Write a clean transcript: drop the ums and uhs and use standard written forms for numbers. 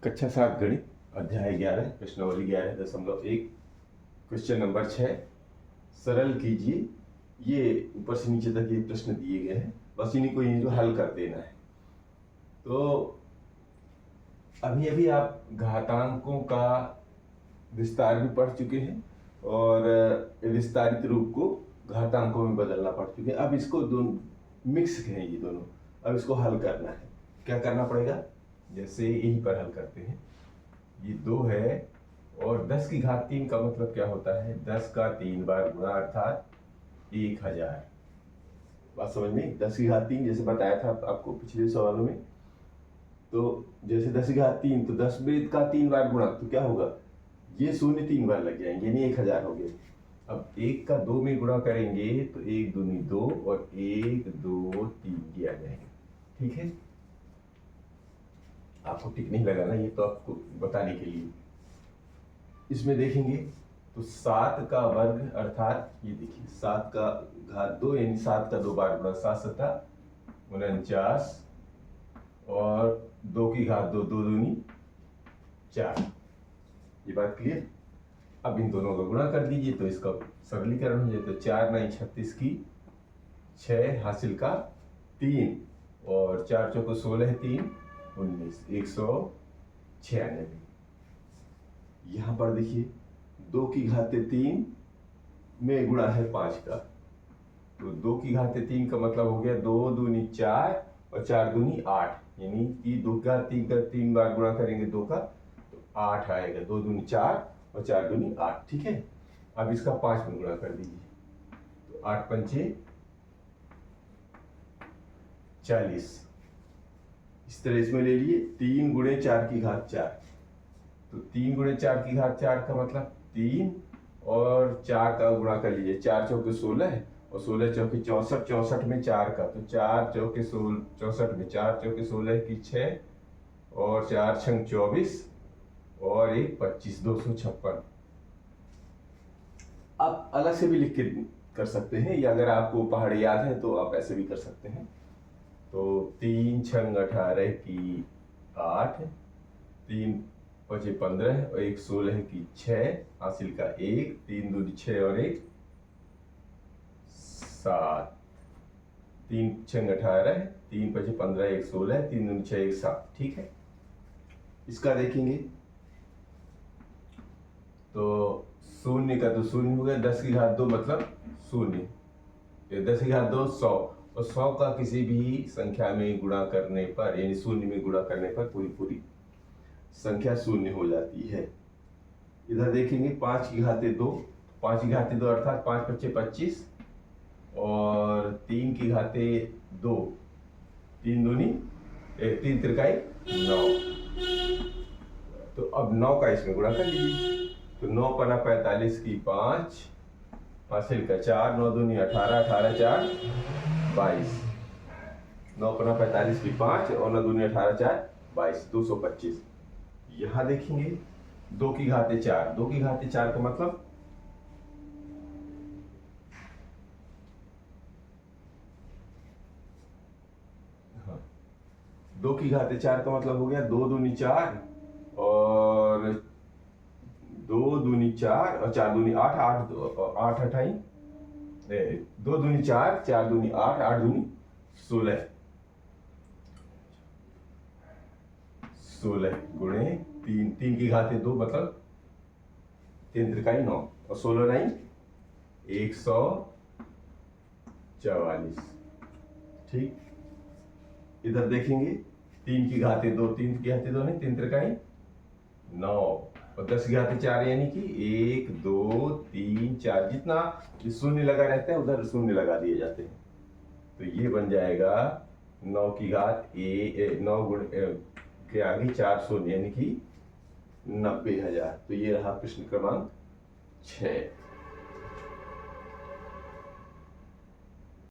कक्षा 7 गणित अध्याय 11 प्रश्नावली 11.1 क्वेश्चन नंबर 6 सरल कीजिए। ये ऊपर से नीचे तक ये प्रश्न दिए गए हैं, बस इन्हीं को जो हल कर देना है। तो अभी अभी आप घातांकों का विस्तार भी पढ़ चुके हैं और विस्तारित रूप को घातांकों में बदलना पड़ चुके हैं। अब इसको दोनों मिक्स हैं, ये दोनों अब इसको हल करना है। क्या करना पड़ेगा? जैसे यहीं पर हल करते हैं। ये 2 है और 10 की घात 3 का मतलब क्या होता है? 10 का 3 बार गुणा अर्थात 1000। बात समझ में? 10 की घात 3 जैसे बताया था आपको पिछले सवालों में। तो जैसे 10 की घात 3 तो 10 में का 3 बार गुणा तो क्या होगा? ये शून्य 3 बार लग जाएंगे, यानी 1000 हो गए। अब 1 का 2 में गुणा करेंगे तो 1 दूनी 2 और 1 2 3 ये आ जाएंगे। ठीक है, आपको टिक नहीं लगाना, ये तो आपको बताने के लिए। इसमें देखेंगे तो 7 का वर्ग अर्थात ये देखिए 7 का घात 2 यानी 7 का 2 बार गुणा 7 सता 49 और 2 की घात 2 2 दूनी 4। ये बात क्लियर? अब इन दोनों का गुणा कर दीजिए तो इसका सरलीकरण हो जाए तो 4 9 36 की 6 हासिल का 3 और 4 चौको 16 3 19 196। यहां पर देखिए 2 की घाते 3 में गुणा है 5 का, तो 2 की घाते 3 का मतलब हो गया 2 दूनी 4 और 4 दूनी 8, यानी कि 2 का 3 का 3 बार गुणा करेंगे 2 का तो 8 आएगा। 2 दूनी 4 और 4 दूनी 8। ठीक है, अब इसका 5 में गुणा कर दीजिए तो 8 पंचे 40। इस तरह इसमें ले लिए 3 गुणे 4 की घात 4, तो 3 गुणे 4 की घात 4 का मतलब 3 और 4 का गुणा कर लीजिए। 4 चौके 16 और 16 चौके 64, 64 में 4 का तो 4 चौके 64 में 4 चौके 16 की 6 और 4 छंग 24 और 1 25 256। आप अलग से भी लिख के कर सकते हैं, या अगर आपको पहाड़ याद है तो आप ऐसे भी कर सकते हैं। तो 3 छंग 18 की 8, 3 5 15 और 1 16 की 6 हासिल का 1, 3 दूनी 6 और 1 7, 3 छंग 18, 3 5 15 1 16, 3 दूनी 6 1 7। ठीक है, इसका देखेंगे तो शून्य का तो शून्य हो गया, 10 की घात 2 मतलब शून्य, 10 की घात 2 100 और 100 का किसी भी संख्या में गुणा करने पर यानी शून्य में गुणा करने पर पूरी संख्या शून्य हो जाती है। इधर देखेंगे 5 की घाते 2, 5 की घाते 2 अर्थात 5 5 25 और 3 की घाते 2, 3 दूनी 3 त्रिकाई 9। तो अब 9 का इसमें गुणा कर लीजिए तो 9 पना 45 की 5 हासिल का 4, 9 दूनी 18, 18 4 22, 9 पना 45 की 5 और 9 दूनी 18 4 22 225। यहां देखेंगे 2 की घाते 4, 2 की घाते 4 का मतलब हाँ 2 की घाते 4 का मतलब हो गया 2 दूनी 4 और 2 दूनी 4 और 4 दूनी 8, 8 अठाई 2 दूनी 4, 4 दूनी 8, 8 दूनी 16, 16 गुणे 3, 3 की घाते 2 मतलब 3 त्रिकाई 9 और 16 9 144। ठीक, इधर देखेंगे 3 की घाते 2, 3 की घाते 2 नहीं 3 त्रिकाई 9 और 10 की घाते 4 यानी कि 1 2 3 4, जितना शून्य लगा रहता है उधर शून्य लगा दिए जाते हैं। तो ये बन जाएगा 9 की घात 9 गुणे के आगे 4 शून्य यानी कि 90,000। तो ये रहा प्रश्न क्रमांक 6।